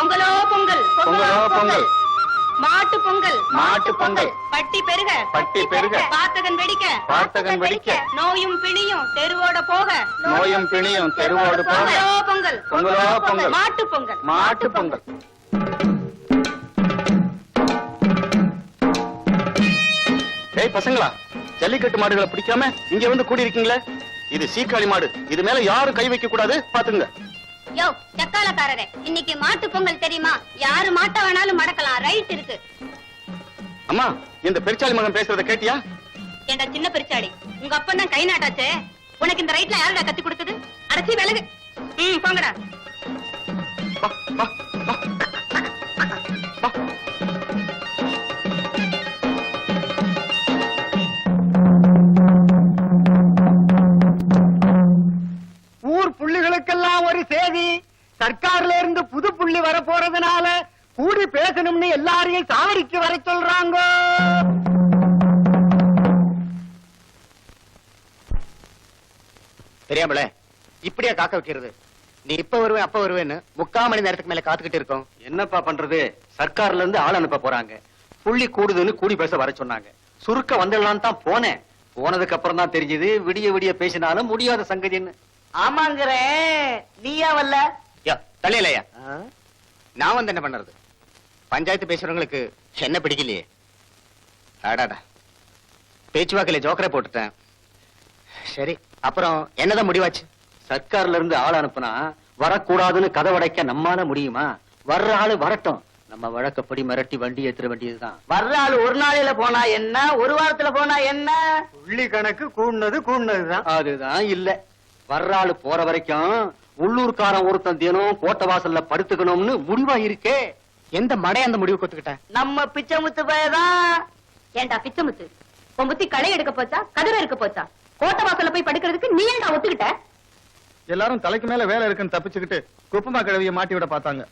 பொங்கலோ பொங்கல், பொங்கலோ பொங்கல். மாட்டு பொங்கல், மாட்டு பொங்கல். பட்டி பெருக, பட்டி பெருக. பாத்தகன் வெடிக்க, பாத்தகன் வெடிக்க. நோயும் பிணியும் தெருவோட போக, நோயும் பிணியும் தெருவோடு போக. பொங்கலோ பொங்கல், பொங்கலோ பொங்கல். மாட்டு பொங்கல், மாட்டு பொங்கல். ஏய் பசங்களா, ஜல்லிக்கட்டு மாடுகளை பிடிக்காம இங்க வந்து கூடி இருக்கீங்களே, இது சீக்காளி மாடு. இது மேல யாரும் கை வைக்க கூடாது, பாத்துங்க. யோ சக்காலக்காரரே, இன்னைக்கு மாட்டு பொங்கல் தெரியுமா? யாரு மாட்ட வேணாலும் மடக்கலாம், ரைட் இருக்கு. அம்மா, இந்த பெருச்சாளி மகன் பேசுறத கேட்டியா? ஏண்டா சின்ன பெருச்சாளி, உங்க அப்பா தான் கை நாட்டாச்சே, உனக்கு இந்த ரைட்ல யாருடா கத்தி கொடுத்தது? அடைச்சி விலகு. போங்கடா. வா, வா, வா. வா. ஊர் புள்ளிகளுக்கெல்லாம் ஒரு செய்தி, சர்க்கார்ல இருந்து புது புள்ளி வர போறதுனால கூடி பேசணும்னு எல்லாரையும் சாவடிக்கு வர சொல்றாங்க. தெரியாமல இப்படியா காக்க வைக்கிறது? நீ இப்ப வருவேன் அப்ப வருவேன்னு 3/4 மணி நேரத்துக்கு மேல காத்துக்கிட்டு இருக்கோம். என்னப்பா பண்றது, சர்க்கார்ல இருந்து ஆள் அனுப்ப போறாங்க. புள்ளி கூடுதுன்னு கூடி பேச வர சொன்னாங்க. சுருக்க வந்துடலான்னு தான் போனேன். போனதுக்கு அப்புறம் தான் தெரிஞ்சது விடிய விடிய பேசினாலும் முடியாத சங்கதின்னு. ஆமாங்கிறேன், நீயா வரல? யா தலையிலையா, நான் வந்து என்ன பண்றது? பஞ்சாயத்து பேசுறவங்களுக்கு என்ன பிடிக்கலையே. ஆடாடா, பேச்சுவாக்கில ஜோக்கரை போட்டுட்டேன். சரி, அப்புறம் என்னதான் முடிவாச்சு? சர்க்கார்ல இருந்து ஆள் அனுப்புனா வரக்கூடாதுன்னு கதை உடைக்க நம்மால முடியுமா? வர்ற ஆளு வரட்டும், நம்ம வழக்கப்படி மிரட்டி வண்டி ஏத்துற வேண்டியதுதான். வர்ற ஆளு ஒரு நாளையில போனா என்ன, ஒரு வாரத்துல போனா என்ன? புள்ளி கணக்கு கூடுனதுதான். அதுதான் இல்ல, வர்ற ஆளு போற வரைக்கும் உள்ளூர்காரன் ஒருத்தன் தினம் கோட்டை வாசல்ல படுத்துக்கணும்னு முடிவா இருக்கே. எந்த மடைய அந்த முடிவு கொத்துக்கிட்ட? நம்ம பிச்சைமுத்து பையதான். ஏண்டா பிச்சமுத்து, உன் புத்தி களை எடுக்க போச்சா, கதிர இருக்க போச்சா? கோட்டை வாசல்ல போய் படுக்கிறதுக்கு நீ ஏண்டா ஒத்துக்கிட்ட? எல்லாரும் தலைக்கு மேல வேலை இருக்குன்னு தப்பிச்சுக்கிட்டு குப்பமா கிழவிய மாட்டி விட பார்த்தாங்க.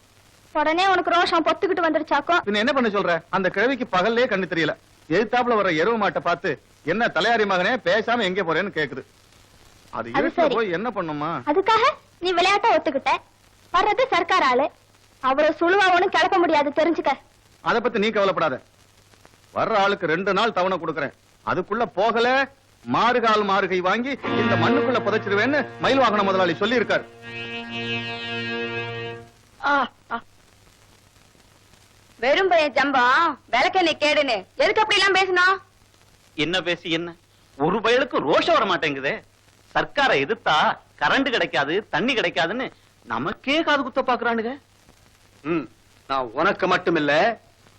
உடனே உனக்கு ரோஷம் பொத்துக்கிட்டு வந்துருச்சாக்கோ. பின்ன என்ன பண்ண சொல்ற? அந்த கிழவிக்கு பகல்லே கண்ணு தெரியல. எதிர்த்தாப்புல வர எருவு மாட்டை பார்த்து, என்ன தலையாரி மகனே பேசாம எங்க போறேன்னு கேக்குது. அது இருக்க போய் என்ன பண்ணுமா? அதுக்காக நீ விளையாட்ட ஒத்துக்கிட்ட. வர்றது சர்க்கார் ஆளு, அவ்வளவு சுழுவா ஒண்ணும் கிளப்ப முடியாது, தெரிஞ்சுக்க. அத பத்தி நீ கவலைப்படாத. வர்ற ஆளுக்கு 2 நாள் தவணை கொடுக்கறேன். அதுக்குள்ள போகல மாறுகால் மாறுகை வாங்கி இந்த மண்ணுக்குள்ள புதைச்சிருவேன்னு மயில் வாகன முதலாளி சொல்லி இருக்காரு. வெறும் பையன் ஜம்பம் விளக்கெண்ணெய் கேடுன்னு எதுக்கு அப்படி எல்லாம் பேசணும்? என்ன பேசி என்ன? ஒரு பயலுக்கு ரோஷம் வர மாட்டேங்குதே. சர்க்காரை எதிர்த்தா கரண்ட் கிடைக்காது, தண்ணி கிடைக்காதுன்னு நமக்கே காது குத்த பாக்குறானுங்க. நான் உனக்கு மட்டும் இல்ல,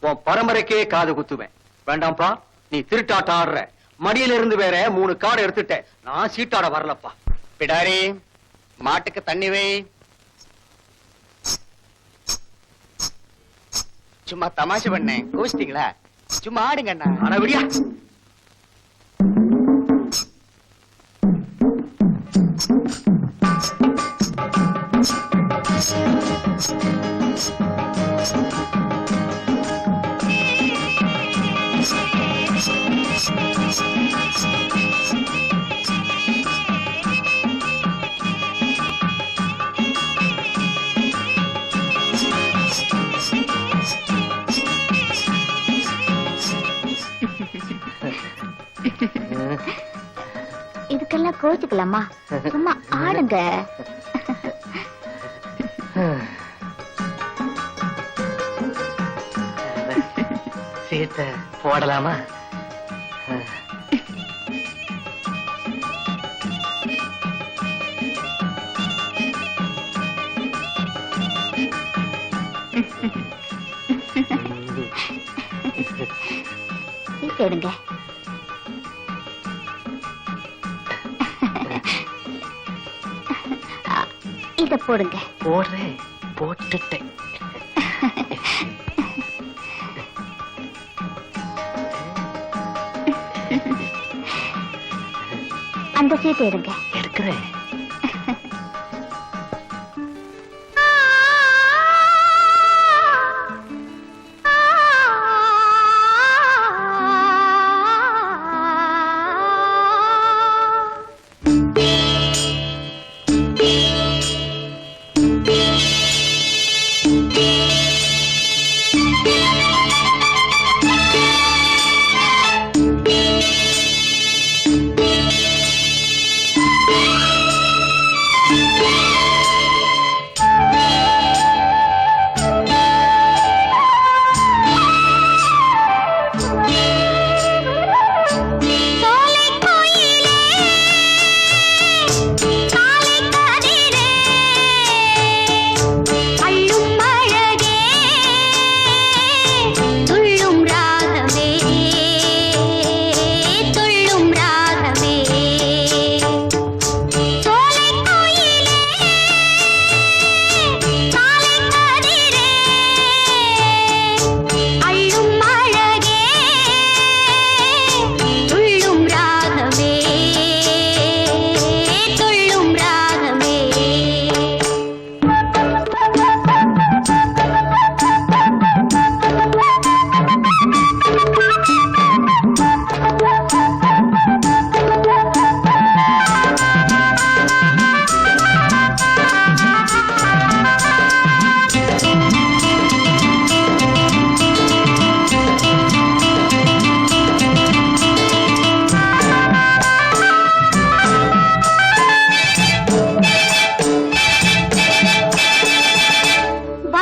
உன் பரம்பரைக்கே காது குத்துவேன். வேண்டாம்ப்பா, நீ திருட்டாட்டம் ஆடுற. மடியில இருந்து வேற 3 காடை எடுத்துட்டேன். நான் சீட்டாட வரலப்பா. பிடாரி, மாட்டுக்கு தண்ணி வை. சும்மா தமாஷை பண்ணேன், கோச்சிட்டீங்களா? சும்மா ஆடுங்கண்ணா. ஆனா விடியா, இதுக்கெல்லாம் கோச்சுக்கலாமா? சும்மா ஆடுங்க. சீட்டை போடலாமா? சீட்டு எடுங்க. இத போடுங்க. போடுறேன், போட்டுட்டேன். அந்த சீட்டு எடுங்க. எடுக்கிறேன்.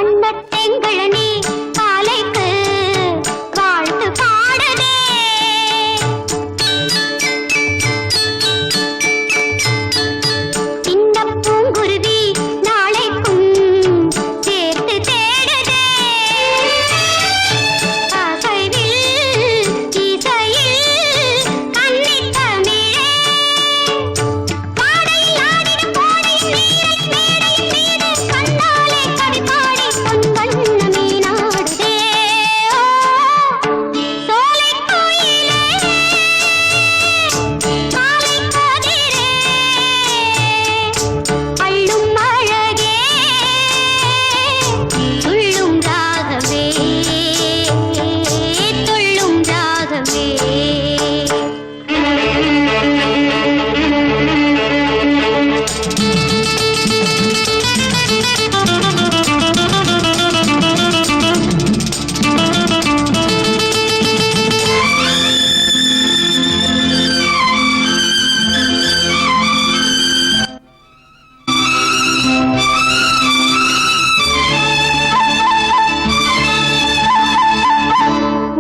வண்ணத்தெங்கழனி காலைக்கு வாழ்த்து பாடுதே. சின்ன பூங்குருவி நாளைக்கும் சேர்த்து தேடுதே. அசைவில் இசையில் கன்னித் தமிழே பாடையில் ஆடிடும் போதையில் நீரையில் மேடையில் மீது கண்ணாலே கவி பாடி பொன்வண்ணமே நாடுதே. சோலைக் கோயிலே காலைக் கதிரே அள்ளும் அழகே துள்ளும் ராகவே துள்ளும் ராகவே.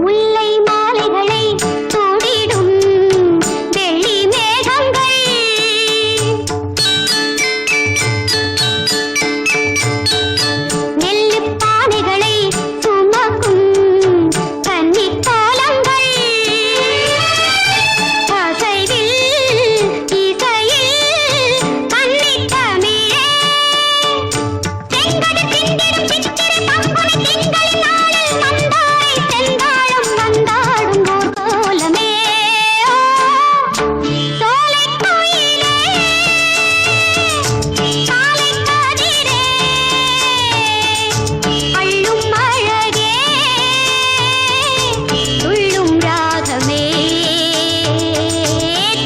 முல்லை மாலைகளை சூடிடும் வெள்ளி மேகங்கள் நெல்லுப் பானைகளை சுமக்கும் கன்னிக் கோலங்கள் அசைவில் இசையில் கன்னித் தமிழே செங்கதிர் திண்டிடும் சித்திரை பங்குனி திங்களின் நாளில் மந்தாரை செந்தாழம் வந்தாடும் ஓர் கோலமே. சோலைக் கோயிலே காலைக் கதிரே அள்ளும் அழகே துள்ளும் ராகமே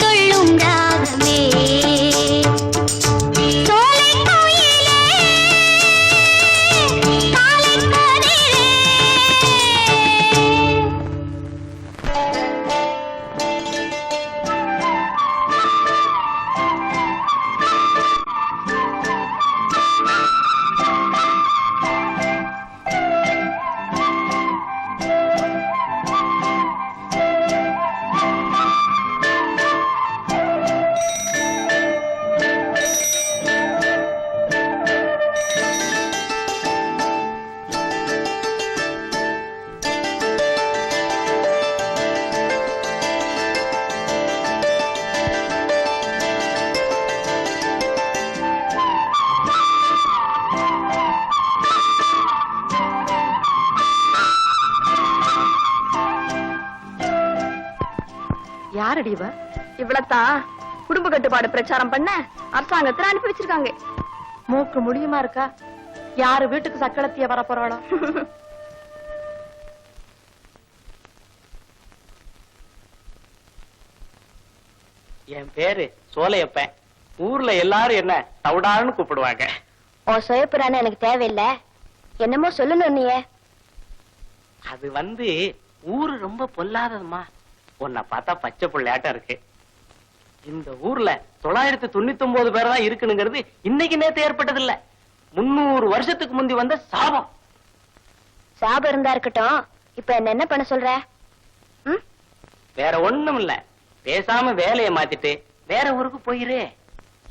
துள்ளும் ராகமே. சோலைக் கோயிலே காலைக் கதிரே. யாரடி இவ? இவ்வளத்தான் குடும்ப கட்டுப்பாடு பிரச்சாரம் பண்ண அரசாங்கத்துல அனுப்பி வச்சிருக்காங்க. மூக்கு முடியுமா இருக்கா? யாரு வீட்டுக்கு சக்களத்திய வர போறாளோ? என் பேரு சோலையப்பன். ஊர்ல எல்லாரும் என்ன தவுடான்னு கூப்பிடுவாங்க. ஓ சுயப்புறான்னு எனக்கு தேவையில்லை. என்னமோ சொல்லணும் நீயே. அது ஊரு ரொம்ப பொல்லாததுமா. உன்னை பார்த்தா பச்சை புள்ளையாட்டம் இருக்கு. இந்த ஊர்ல 999 பேர் தான் இருக்குனுங்கிறது இன்னைக்கு நேத்து ஏற்பட்டது இல்ல. 300 வருஷத்துக்கு முந்தி வந்த சாபம். சாபம் இருந்தா இருக்கட்டும். இப்ப என்ன பண்ண சொல்ற? வேற ஒண்ணும் இல்ல. பேசாம வேலையை மாத்திட்டு வேற ஊருக்கு போயிரு.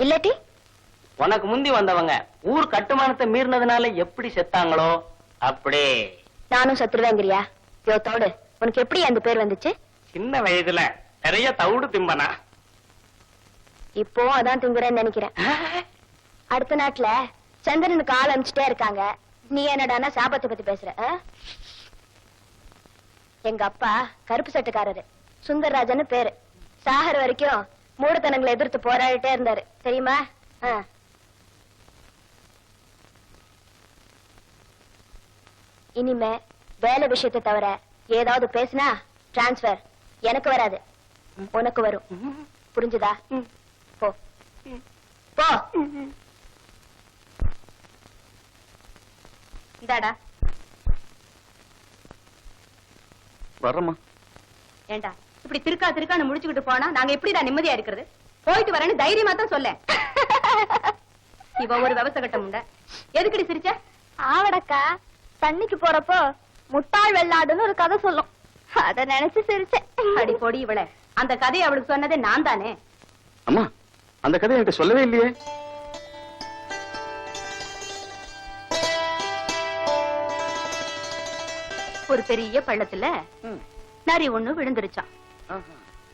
இல்லாட்டி உனக்கு முந்தி வந்தவங்க ஊர் கட்டுமானத்தை மீறினதுனால எப்படி செத்தாங்களோ அப்படி நானும் சத்துருவேங்கிறியா? யோ தோடு, உனக்கு எப்படி அந்த பேர் வந்துச்சு? சின்ன வயதுல நிறைய தவிடு திம்பனா. இப்போ அதான் திங்குறேன்னு நினைக்கிறேன். அடுத்த நாட்டுல சந்திரனுக்கு ஆள் அனுப்பிச்சுட்டே இருக்காங்க. நீ என்னடானா சாபத்தை பத்தி பேசுற? எங்க அப்பா கருப்பு சட்டுக்காரரு, சுந்தரராஜன்னு பேரு. சாகர் வரைக்கும் மூடத்தனங்களை எதிர்த்து போராடிட்டே இருந்தாரு தெரியுமா? இனிமே வேலை விஷயத்தை தவிர ஏதாவது பேசினா டிரான்ஸ்பர் எனக்கு வராது, உனக்கு வரும். புரிஞ்சுதா? போ போ. இந்தாடா. வர்றமா. ஏண்டா இப்படி திருக்கான்னு முடிச்சுக்கிட்டு போனா நாங்க எப்படிடா நிம்மதியா இருக்கிறது? போயிட்டு வரேன்னு தைரியமா தான் சொல்ல. இவ ஒரு விவசாய கட்டம் உண்ட. எதுக்கடி சிரிச்ச? ஆவடக்கா தண்ணிக்கு போறப்போ முட்டாள் வெள்ளாடுன்னு ஒரு கதை சொல்லும். அத நினைச்சு சிரிச்சேன். அடி பொடி இவளே, அந்த கதையை அவளுக்கு சொன்னதே நான் தானே. அம்மா அந்த கதை என்கிட்ட சொல்லவே இல்லையே. ஒரு பெரிய பள்ளத்துல நரி ஒண்ணு விழுந்துருச்சான்.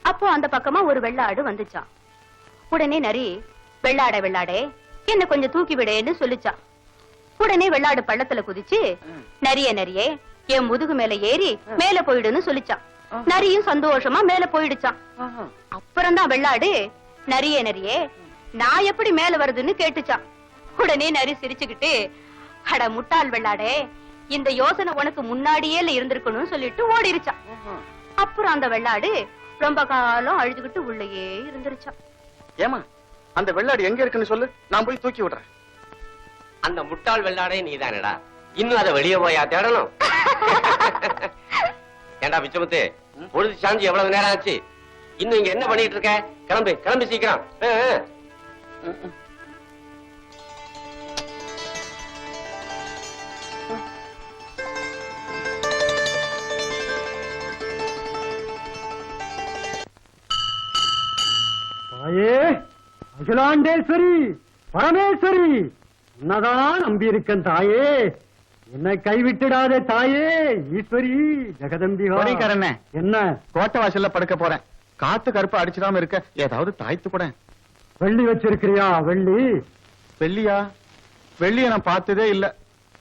அப்போ அந்த பக்கமா ஒரு வெள்ளாடு வந்துச்சான். உடனே நரி, வெள்ளாடே வெள்ளாடே என்ன கொஞ்சம் தூக்கி விடேன்னு சொல்லிச்சான். உடனே வெள்ளாடு பள்ளத்துல குதிச்சு, நரியே நரியே என் முதுகு மேல ஏறி மேல போயிடுன்னு சொல்லிச்சான். நரியும் சந்தோஷமா மேல போயிடுச்சான். அப்புறம்தான் வெள்ளாடு, நரியே நரியே நான் எப்படி மேல வருதுன்னு கேட்டுச்சான். உடனே நரி சிரிச்சுக்கிட்டு, அட முட்டாள் வெள்ளாடே, இந்த யோசனை உனக்கு முன்னாடியே இருந்திருக்கணும்னு சொல்லிட்டு ஓடிருச்சான். அப்புறம் அந்த வெள்ளாடு ரொம்ப காலம் அழுதுகிட்டு உள்ளேயே இருந்துருச்சான். ஏமா அந்த வெள்ளாடு எங்க இருக்குன்னு சொல்லு, நான் போய் தூக்கி விடுறேன். அந்த முட்டாள் வெள்ளாடே நீதானடா. இன்னும் அதை வெளியே போயா தேடணும்? ஏண்டா பிச்சமுத்து, பொழுது சாஞ்சி எவ்வளவு நேரம் ஆச்சு? இன்னும் இங்க என்ன பண்ணிட்டு இருக்க? கிளம்பு கிளம்பி சீக்கிரம். தாயே அகிலாண்டேஸ்வரி பரமேஸ்வரி, உன்னதான் நம்பி இருக்கேன் தாயே, என்னை கைவிட்டுடாதே தாயே ஈஸ்வரி ஜெகதம்பிகா. என்ன கோட்டை வாசல்ல படுக்க போறேன். காத்து கருப்பு அடிச்சிடாம இருக்க ஏதாவது தாய்த்து கூட. வெள்ளி வச்சிருக்கிறியா? வெள்ளி வெள்ளியா? வெள்ளிய நான் பார்த்ததே இல்ல.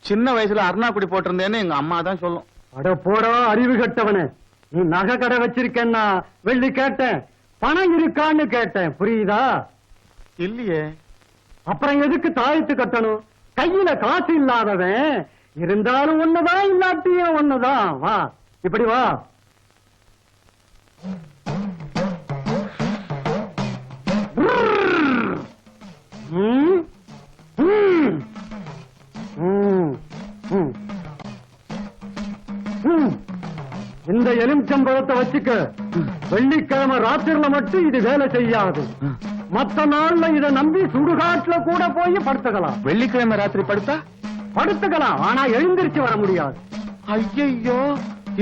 சின்ன வயசுல அருணாக்குடி போட்டிருந்தேன்னு எங்க அம்மா தான் சொல்லும். அட போடா அறிவு கட்டவனே, நீ நகை கடை வச்சிருக்கேன்னா வெள்ளி கேட்டேன், பணம் இருக்கான்னு கேட்டேன், புரியுதா? இல்லையே. அப்புறம் எதுக்கு தாயத்து கட்டணும்? கையில காசு இல்லாதவன் இருந்தாலும் ஒண்ணுதான், இல்லாட்டியும் ஒண்ணுதான். வா இப்படி வா. ம், ம், ம், ம், ம். இந்த எலுமிச்சம்பழத்தை வச்சுக்க. வெள்ளிக்கிழமை ராத்திரில மட்டும் இது வேலை செய்யாது. மத்த நாள்ல இத நம்பி சுடுகாட்டுல கூட போய் படுத்துக்கலாம். வெள்ளிக்கிழமை ராத்திரி படுத்தா படுத்துக்கலாம், ஆனா எழுந்திருச்சு வர முடியாது. ஐயோ,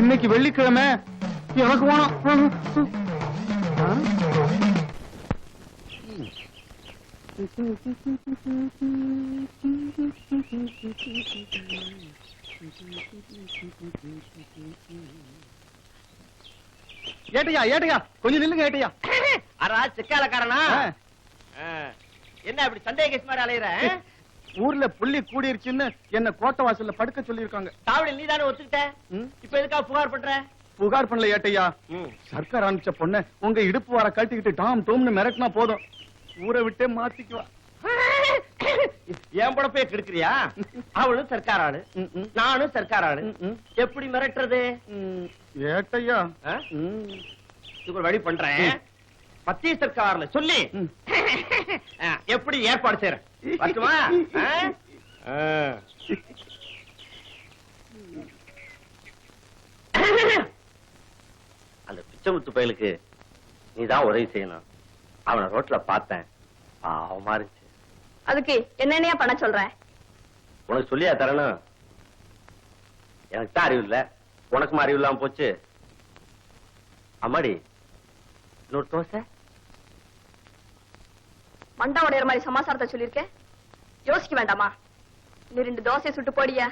இன்னைக்கு வெள்ளிக்கிழமை எனக்கு வேணும். ஆ? ஏட்டையா ஏட்டையா கொஞ்சம் நில்லுங்க ஏட்டையா. அரா சிக்காலக்காரனா? என்ன அப்படி சந்தேகஸ் மாதிரி அலையற? ஊர்ல புள்ளி கூடிருச்சுன்னு என்ன கோட்டை வாசல்ல படுக்க சொல்லிருக்காங்க. தாவடி நீ தானே ஒத்துக்கிட்ட, இப்ப எதுக்காக புகார் பண்ற? புகார் பண்ணல ஏட்டையா. சர்க்கார் அனுப்பிச்ச பொண்ண உங்க இடுப்பு வர கட்டிக்கிட்டு டாம் டோம்னு மிரட்டினா போதும், ஊரை விட்டே மாத்திக்குவா. என் படப்பே கெடுக்கிறியா? அவளும் சர்க்கார் ஆளு, நானும் சர்க்கார் ஆளு, எப்படி மிரட்டுறது? ஏட்டையா இது வழி பண்றேன். மத்திய சர்க்கார்ல சொல்லி எப்படி ஏற்பாடு செய்யறேன். பட்டுமா? அந்த பிச்சைமுத்து பயலுக்கு நீதான் உதவி செய்யணும். அவனை ரோட்ல பார்த்தேன், பாவமா இருந்துச்சு. அதுக்கு என்னென்னையா பண்ண சொல்ற? உனக்கு சொல்லியா தரணும்? எனக்கு தான் அறிவு இல்ல, உனக்கும் அறிவு இல்லாம போச்சு. அம்மாடி, இன்னொரு தோசை. மண்டா உடையற மாதிரி சமாசாரத்தை சொல்லிருக்கேன், யோசிக்க வேண்டாமா? நீ 2 தோசை சுட்டு போடியா.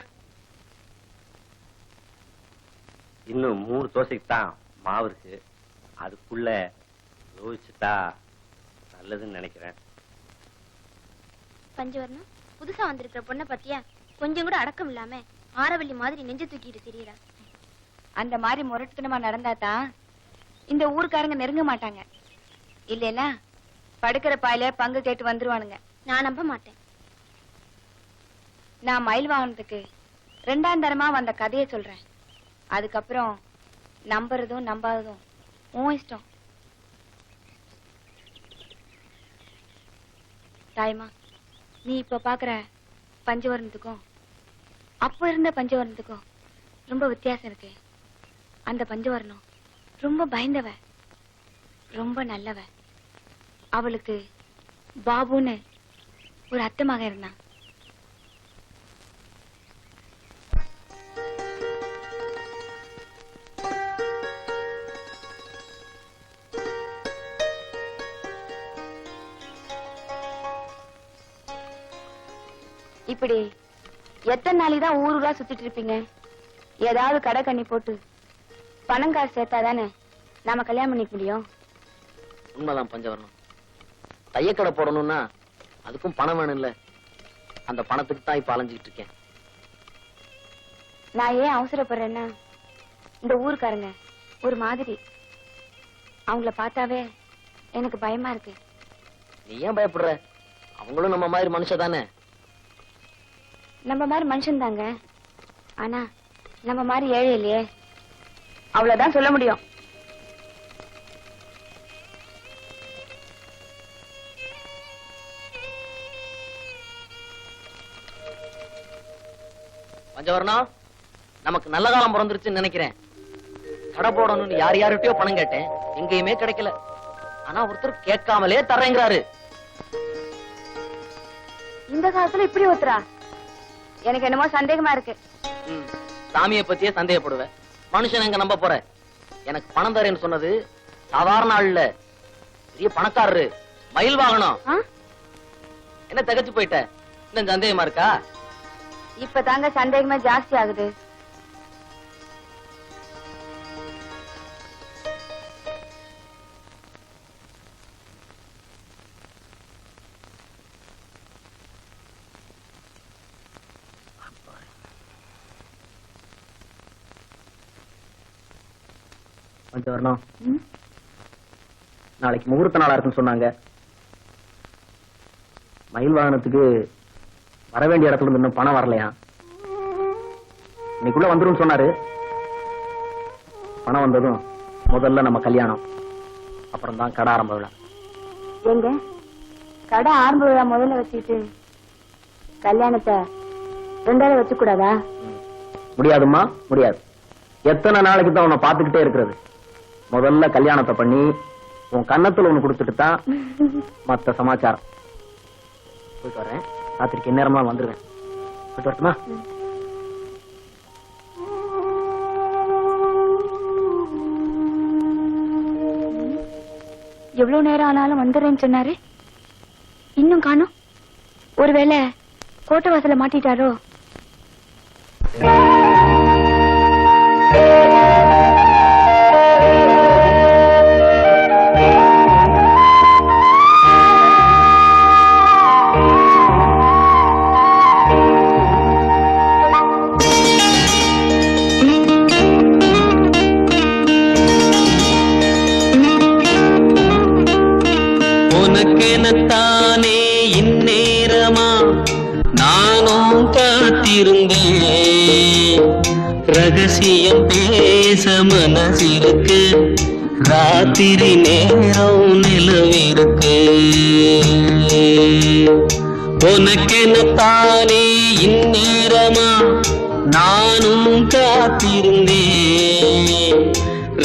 இன்னும் 3 தோசைக்கு தான் மாவு இருக்கு, அதுக்குள்ள யோசிச்சுட்டா நல்லதுன்னு நினைக்கிறேன். பஞ்சவர்ணம் புதுசா வந்திருக்கிற பொண்ணை பத்தியா கொஞ்சம் கூட அடக்கம் இல்லாம ஆரவள்ளி மாதிரி நெஞ்சு தூக்கிட்டு தெரியறா. அந்த மாதிரி முரட்டுத்தனமா நடந்தாதான் இந்த ஊர்க்காரங்க நெருங்க மாட்டாங்க. இல்லையா படுக்கிற பாயில பங்கு கேட்டு வந்துருவானுங்க. நான் நம்ப மாட்டேன். நான் மயில் வாங்கினதுக்கு 2ஆம் தரமா வந்த கதையை சொல்றேன். அதுக்கப்புறம் நம்புறதும் நம்பாததும் உன் இஷ்டம். தாய்மா, நீ இப்ப பாக்குற பஞ்சவர்ணத்துக்கும் அப்ப இருந்த பஞ்சவர்ணத்துக்கும் ரொம்ப வித்தியாசம் இருக்கு. அந்த பஞ்சவர்ணம் ரொம்ப பயந்தவ, ரொம்ப நல்லவ. அவளுக்கு பாபுன்னு ஒரு அத்தை மகன் இருந்தான். இப்படி எத்தனை நாளைக்கு தான் ஊர் ஊரா சுத்திட்டு இருப்பீங்க? ஏதாவது கடை கண்ணி போட்டு பணம் காசு சேர்த்தாதானே நாம கல்யாணம் பண்ணிக்க முடியும். உண்மைதான் பஞ்சவர்ணம். தையக்கடை போடணும்னா அதுக்கும் பணம் வேணும்ல. அந்த பணத்துக்கு தான் இப்ப அலைஞ்சுக்கிட்டு இருக்கேன். நான் ஏன் அவசரப்படுறேன்னா, இந்த ஊருக்காரங்க ஒரு மாதிரி. அவங்கள பார்த்தாவே எனக்கு பயமா இருக்கு. நீ ஏன் பயப்படுற? அவங்களும் நம்ம மாதிரி மனுஷ தானே. நம்ம மாதிரி மனுஷன் தாங்க. ஆனா நம்ம மாதிரி ஏழை இல்லையே. அவ்வளவுதான் சொல்ல முடியும். பஞ்சவர்ணம், நமக்கு நல்ல காலம் பிறந்துருச்சுன்னு நினைக்கிறேன். கடை போடணும்னு யார்கிட்டயோ பணம் கேட்டேன், எங்கேயுமே கிடைக்கல. ஆனா ஒருத்தர் கேட்காமலே தர்றேங்கிறாரு. இந்த காலத்துல இப்படி ஒருத்தரா? எனக்கு என்னமோ சந்தேகமா இருக்கு. சாமியை பத்தியே சந்தேகப்படுவேன். மனுஷன் எங்க நம்ப போற? எனக்கு பணம் தரேன்னு சொன்னது சாதாரண ஆள் இல்ல, பெரிய பணக்காரரு. மயில் வாங்கணும். என்ன தகச்சு போயிட்ட? இன்னும் சந்தேகமா இருக்கா? இப்ப தாங்க சந்தேகமா ஜாஸ்தி ஆகுது. பஞ்சவர்ணம், நாளைக்கு முகூர்த்த நாளா இருக்குன்னு சொன்னாங்க. மயில் வாகனத்துக்கு வர வேண்டிய இடத்துல இருந்து இன்னும் பணம் வரலையா? இன்னைக்குள்ள வந்துரும் சொன்னாரு. பணம் வந்ததும் முதல்ல நம்ம கல்யாணம், அப்புறம் தான் கடை ஆரம்ப விழா. எங்க கடை ஆரம்ப விழா முதல்ல வச்சுட்டு கல்யாணத்தை ரெண்டாவது வச்சு கூடாதா? முடியாதும்மா, முடியாது. எத்தனை நாளைக்கு தான் உன்னை பாத்துக்கிட்டே இருக்கிறது? முதல்ல கல்யாணத்தை பண்ணி உன் கன்னத்துல ஒண்ணு கொடுத்துட்டு தான் மத்த சமாச்சாரம். போயிட்டு வரேன். ராத்திரிக்கு எந்நேரமா வந்துருவேன். போயிட்டு வரட்டுமா? எவ்வளவு நேரம் ஆனாலும் வந்துடுறேன்னு சொன்னாரு, இன்னும் காணோம். ஒருவேளை கோட்டை வாசல மாட்டிட்டாரோ? உனக்கெனத்தானே இந்நேரமா நானும் காத்திருந்தேன். ரகசியம் பேச மனசிருக்கு, ராத்திரி நேரம் நிலவிருக்கு. உனக்கெனத்தானே இந்நேரமா நானும் காத்திருந்தேன்.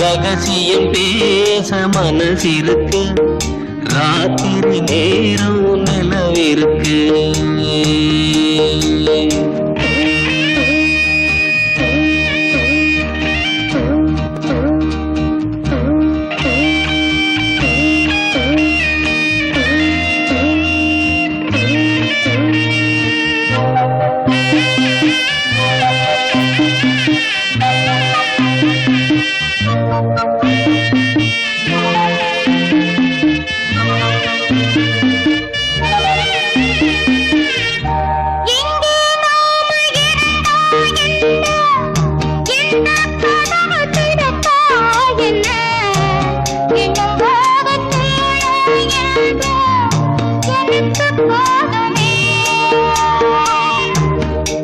ரகசியம் பேச மனசிருக்கு, ராத்திரி நேரம் நிலவிருக்கு.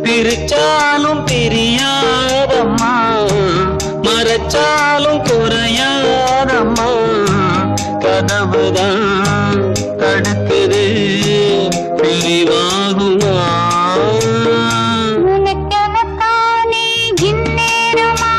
பிரிச்சாலும் பிரியாதம்மா, மறைச்சாலும் குறையாதம்மா. கதவுதான் தடுக்குது, பிரிவாகுமா? உனக்கெனத்தானே இந்நேரமா?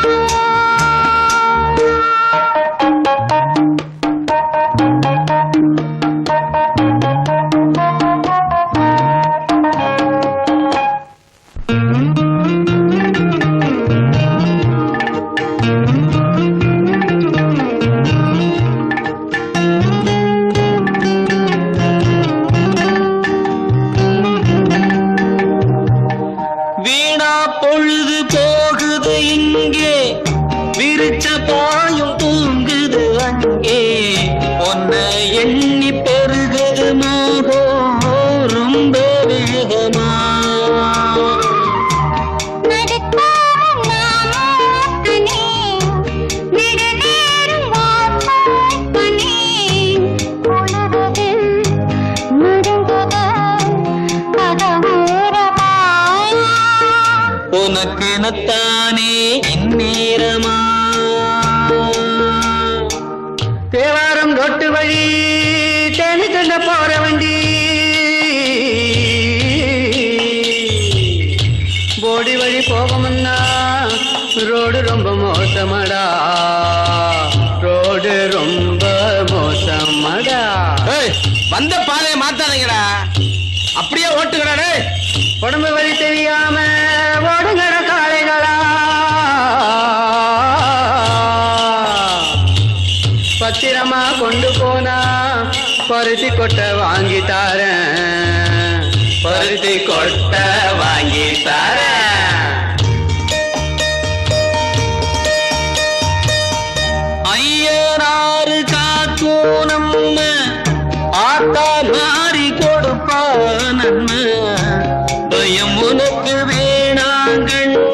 உனக்கெனத்தானே இந்நேரமா தேவாரம் ரோட்டு வழி தேனி கண்ட போற வண்டி போடி வழி போகமுன்னா ரோடு ரொம்ப மோசமடா ரோடு ரொம்ப மோசமடா வந்த பாதையை மாத்தாதீங்கடா அப்படியே ஓட்டுங்கடா உடம்பு வழி தெரியாம ஓடுங்கட காளைகளா பத்திரமா கொண்டு போனா பருத்தி கொட்டை வாங்கி தாரேன் பருத்தி கொட்டை வாங்கி தாரேன் ஐயனாறு காக்கும் நம்ம ஆத்தா மாறி கொடுப்பா நன்மை பயம் உனக்கு வேணாங்கண்ணு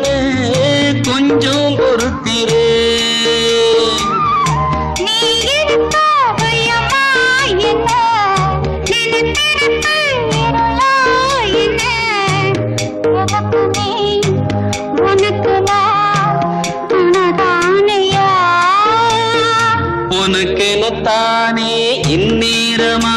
கொஞ்சம் பொறுத்திரே உனக்கெனத்தானே இந்நேரமா